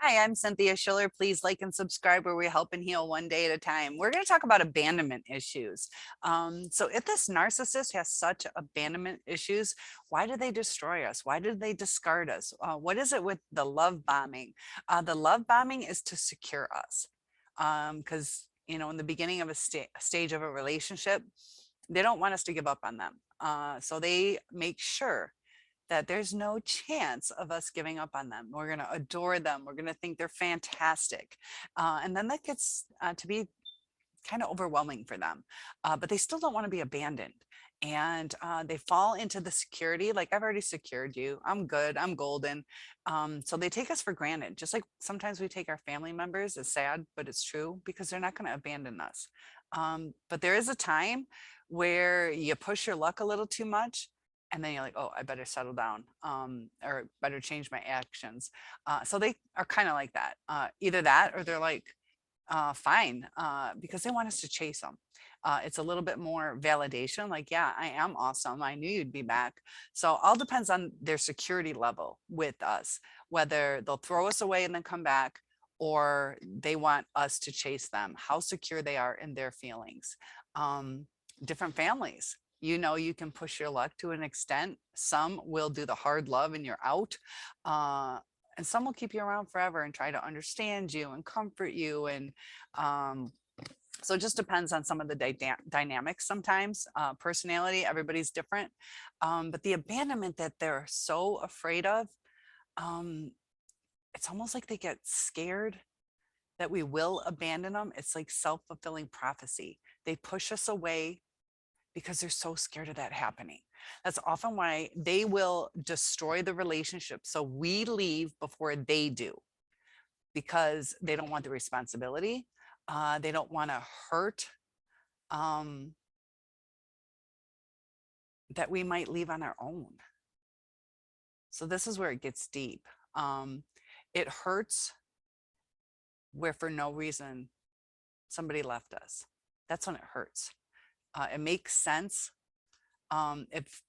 Hi, I'm Cynthia Schiller. Please like and subscribe where we help and heal one day at a time. We're going to talk about abandonment issues. So if this narcissist has such abandonment issues, why do they destroy us? Why did they discard us? What is it with the love bombing? The love bombing is to secure us. Because, in the beginning of a stage of a relationship, they don't want us to give up on them. So they make sure that there's no chance of us giving up on them. We're going to adore them. We're going to think they're fantastic. And then that gets to be kind of overwhelming for them. But they still don't want to be abandoned. And they fall into the security, like I've already secured you. I'm good. I'm golden. So they take us for granted, just like sometimes we take our family members. It's sad, but it's true because they're not going to abandon us. But there is a time where you push your luck a little too much and then you're like, oh, I better settle down, or better change my actions. So they are kind of like that. Either that or they're like, fine, because they want us to chase them. It's a little bit more validation, like, yeah, I am awesome. I knew you'd be back. So all depends on their security level with us, whether they'll throw us away and then come back, or they want us to chase them, how secure they are in their feelings. Um, Different families. You can push your luck to an extent. Some will do the hard love and you're out. And some will keep you around forever and try to understand you and comfort you. And so it just depends on some of the dynamics sometimes. Personality, everybody's different. But the abandonment that they're so afraid of, um, it's almost like they get scared that we will abandon them. It's like self-fulfilling prophecy. They push us away because they're so scared of that happening. That's often why they will destroy the relationship. So we leave before they do because they don't want the responsibility. They don't want to hurt, um, that we might leave on our own. So this is where it gets deep. It hurts where for no reason somebody left us. That's when it hurts. It makes sense if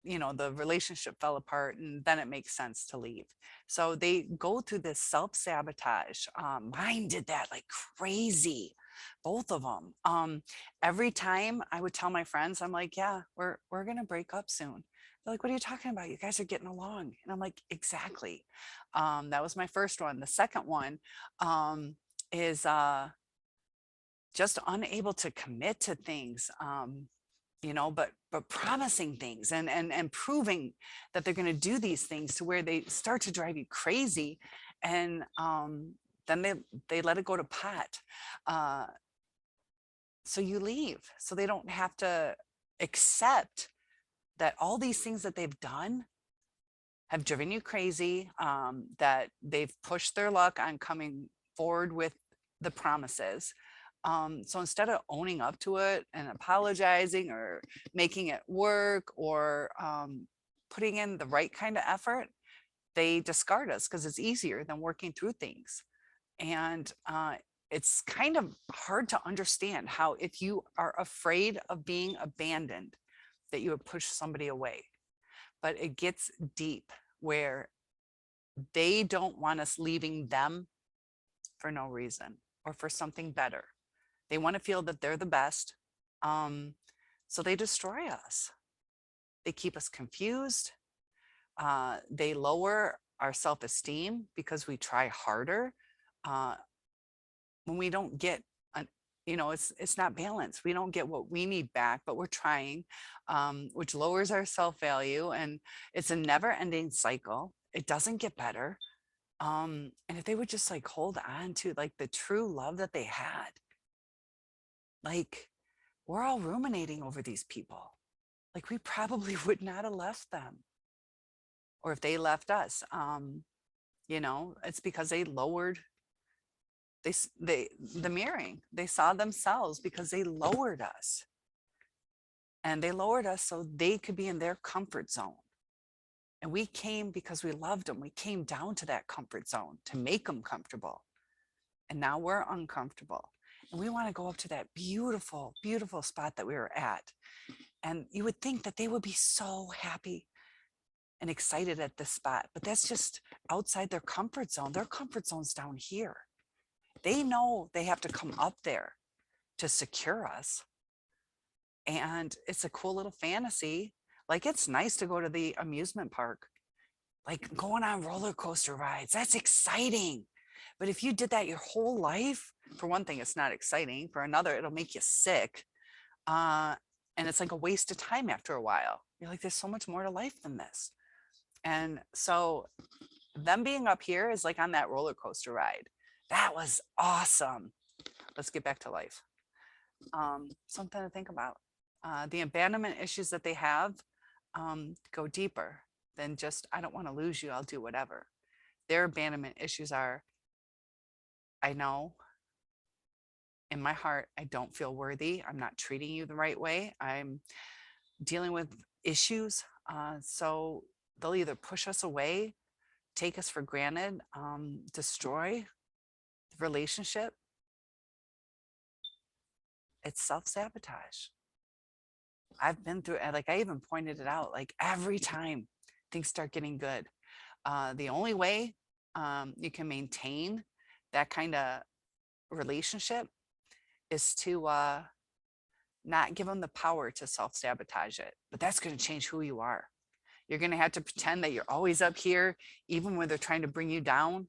the relationship fell apart, and then it makes sense to leave. So they go through this self-sabotage. Mine did that like crazy, both of them. Every time I would tell my friends, I'm like, yeah, we're gonna break up soon. They're like, what are you talking about? You guys are getting along. And I'm like, exactly. That was my first one. The second one is just unable to commit to things. But promising things and proving that they're going to do these things to where they start to drive you crazy, and then they let it go to pot. uh, so you leave so they don't have to accept that all these things that they've done have driven you crazy, that they've pushed their luck on coming forward with the promises. So instead of owning up to it and apologizing or making it work, or putting in the right kind of effort, they discard us because it's easier than working through things. And it's kind of hard to understand how, if you are afraid of being abandoned, that you would push somebody away. But it gets deep where they don't want us leaving them for no reason or for something better. They want to feel that they're the best. Um, so they destroy us. They keep us confused. They lower our self-esteem because we try harder. Uh, when we don't get, an, it's not balanced. We don't get what we need back, but we're trying, which lowers our self-value. And it's a never-ending cycle. It doesn't get better. And if they would just like hold on to like the true love that they had, like, we're all ruminating over these people. Like, we probably would not have left them. Or if they left us, it's because they lowered, the mirroring. They saw themselves because they lowered us. And they lowered us so they could be in their comfort zone. And we came because we loved them. We came down to that comfort zone to make them comfortable. And now we're uncomfortable. And we want to go up to that beautiful, beautiful spot that we were at. And you would think that they would be so happy and excited at this spot, but that's just outside their comfort zone. Their comfort zone's down here. They know they have to come up there to secure us. And it's a cool little fantasy. Like, it's nice to go to the amusement park, like going on roller coaster rides. That's exciting. But if you did that your whole life, for one thing, it's not exciting. For another, it'll make you sick. Uh, and it's like a waste of time after a while. You're like, there's so much more to life than this. And so them being up here is like on that roller coaster ride. That was awesome. Let's get back to life. Something to think about. The abandonment issues that they have go deeper than just, I don't want to lose you, I'll do whatever. Their abandonment issues are, I know in my heart, I don't feel worthy. I'm not treating you the right way. I'm dealing with issues. So they'll either push us away, take us for granted, destroy the relationship. It's self-sabotage. I've been through it. Like, I even pointed it out, like every time things start getting good, the only way you can maintain that kind of relationship is to not give them the power to self-sabotage it. But that's going to change who you are. You're going to have to pretend that you're always up here, even when they're trying to bring you down.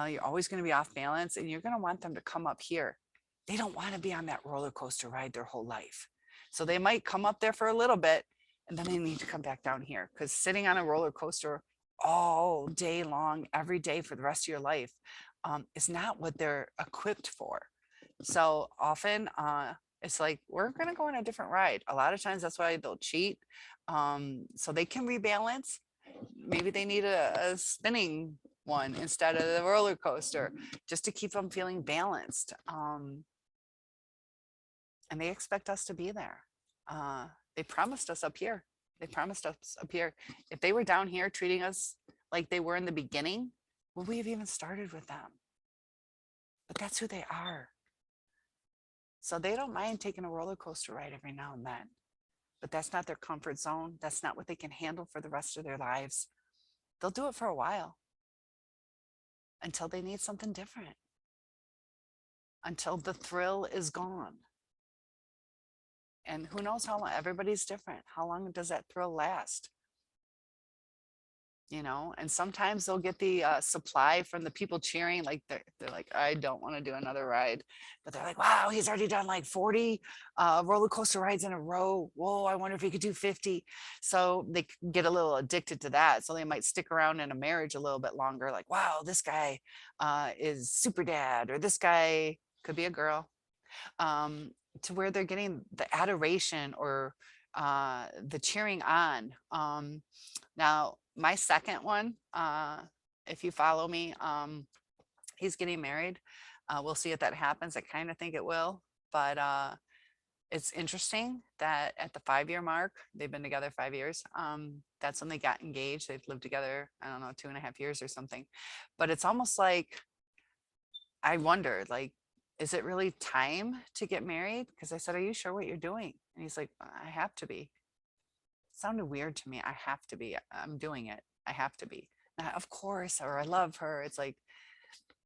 You're always going to be off balance, and you're going to want them to come up here. They don't want to be on that roller coaster ride their whole life. So they might come up there for a little bit, and then they need to come back down here, because sitting on a roller coaster all day long, every day for the rest of your life is not what they're equipped for. So often it's like, we're going to go on a different ride. A lot of times that's why they'll cheat. So they can rebalance. Maybe they need a spinning one instead of the roller coaster, just to keep them feeling balanced. And they expect us to be there. They promised us up here. They promised us up here. If they were down here treating us like they were in the beginning, would we have even started with them? But that's who they are. So they don't mind taking a roller coaster ride every now and then. But that's not their comfort zone. That's not what they can handle for the rest of their lives. They'll do it for a while until they need something different, until the thrill is gone. And who knows how long? Everybody's different. How long does that thrill last? You know, and sometimes they'll get the supply from the people cheering. Like they're like, I don't want to do another ride, but they're like, wow, he's already done like 40 roller coaster rides in a row. Whoa, I wonder if he could do 50. So they get a little addicted to that. So they might stick around in a marriage a little bit longer. Like, wow, this guy is super dad, or this guy could be a girl, to where they're getting the adoration or the cheering on. Now, my second one, if you follow me, he's getting married. We'll see if that happens. I kind of think it will, but it's interesting that at the 5-year mark, they've been together 5 years. That's when they got engaged. They've lived together, I don't know, 2.5 years or something. But it's almost like, I wondered, like, is it really time to get married? Because I said, are you sure what you're doing? And he's like, I have to be. It sounded weird to me. I have to be. I'm doing it. I have to be. Not, of course, or I love her. It's like,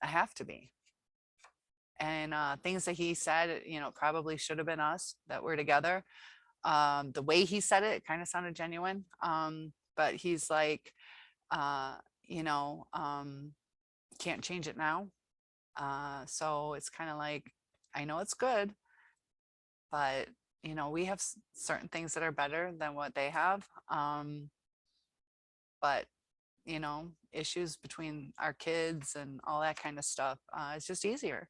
I have to be. And things that he said, you know, probably should have been us that were together. The way he said it kind of sounded genuine. But he's like, you know, can't change it now. So it's kind of like, I know it's good, but you know, we have certain things that are better than what they have. But you know, issues between our kids and all that kind of stuff, it's just easier.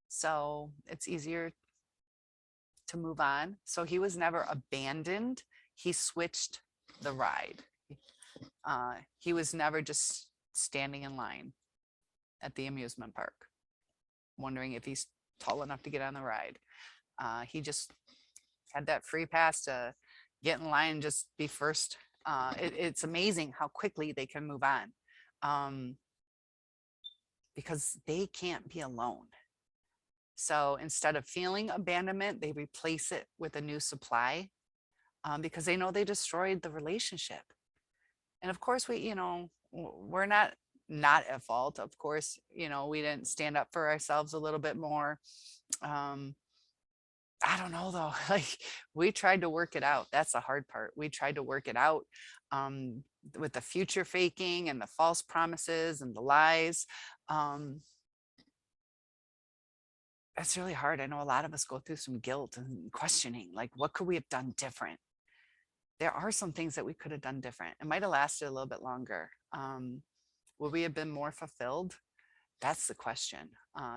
So it's easier to move on. So he was never abandoned. He switched the ride. He was never just standing in line at the amusement park, wondering if he's tall enough to get on the ride. He just had that free pass to get in line and just be first. It's amazing how quickly they can move on, because they can't be alone. So instead of feeling abandonment, they replace it with a new supply, because they know they destroyed the relationship. And of course, we're not at fault. Of course, we didn't stand up for ourselves a little bit more. Um, I don't know though. Like we tried to work it out. That's the hard part. We tried to work it out um, with the future faking and the false promises and the lies. Um, it's really hard. I know a lot of us go through some guilt and questioning, like, what could we have done different? There are some things that we could have done different. It might have lasted a little bit longer. Would we have been more fulfilled? That's the question.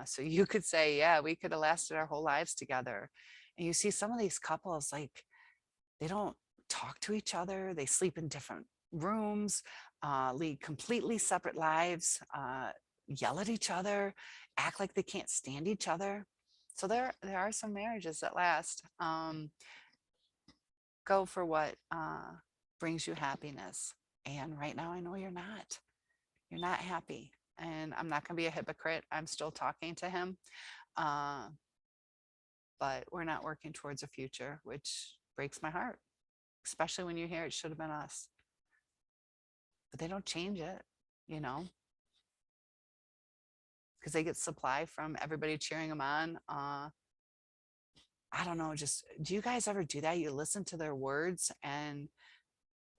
So you could say, yeah, we could have lasted our whole lives together. And you see some of these couples, like, they don't talk to each other. They sleep in different rooms, lead completely separate lives, yell at each other, act like they can't stand each other. So there are some marriages that last. Go for what brings you happiness. And right now, I know you're not. You're not happy. And I'm not going to be a hypocrite. I'm still talking to him. Uh, but we're not working towards a future, which breaks my heart, especially when you hear it should have been us. But they don't change it, you know, because they get supply from everybody cheering them on. I don't know, just do you guys ever do that? You listen to their words and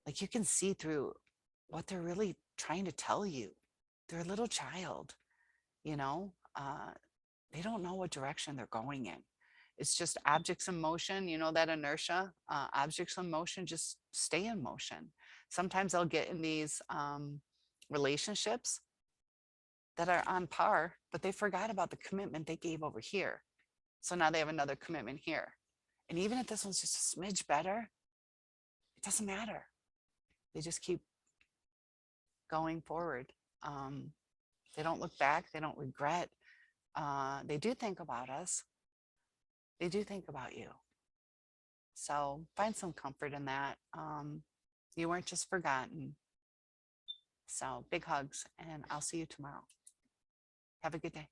like you can see through what they're really trying to tell you. They're a little child, you know, they don't know what direction they're going in. It's just objects in motion, that inertia, objects in motion just stay in motion. Sometimes I'll get in these relationships that are on par, but they forgot about the commitment they gave over here. So now they have another commitment here. And even if this one's just a smidge better, it doesn't matter. They just keep going forward. They don't look back. They don't regret. They do think about us. They do think about you. So find some comfort in that. You weren't just forgotten. So big hugs, and I'll see you tomorrow. Have a good day.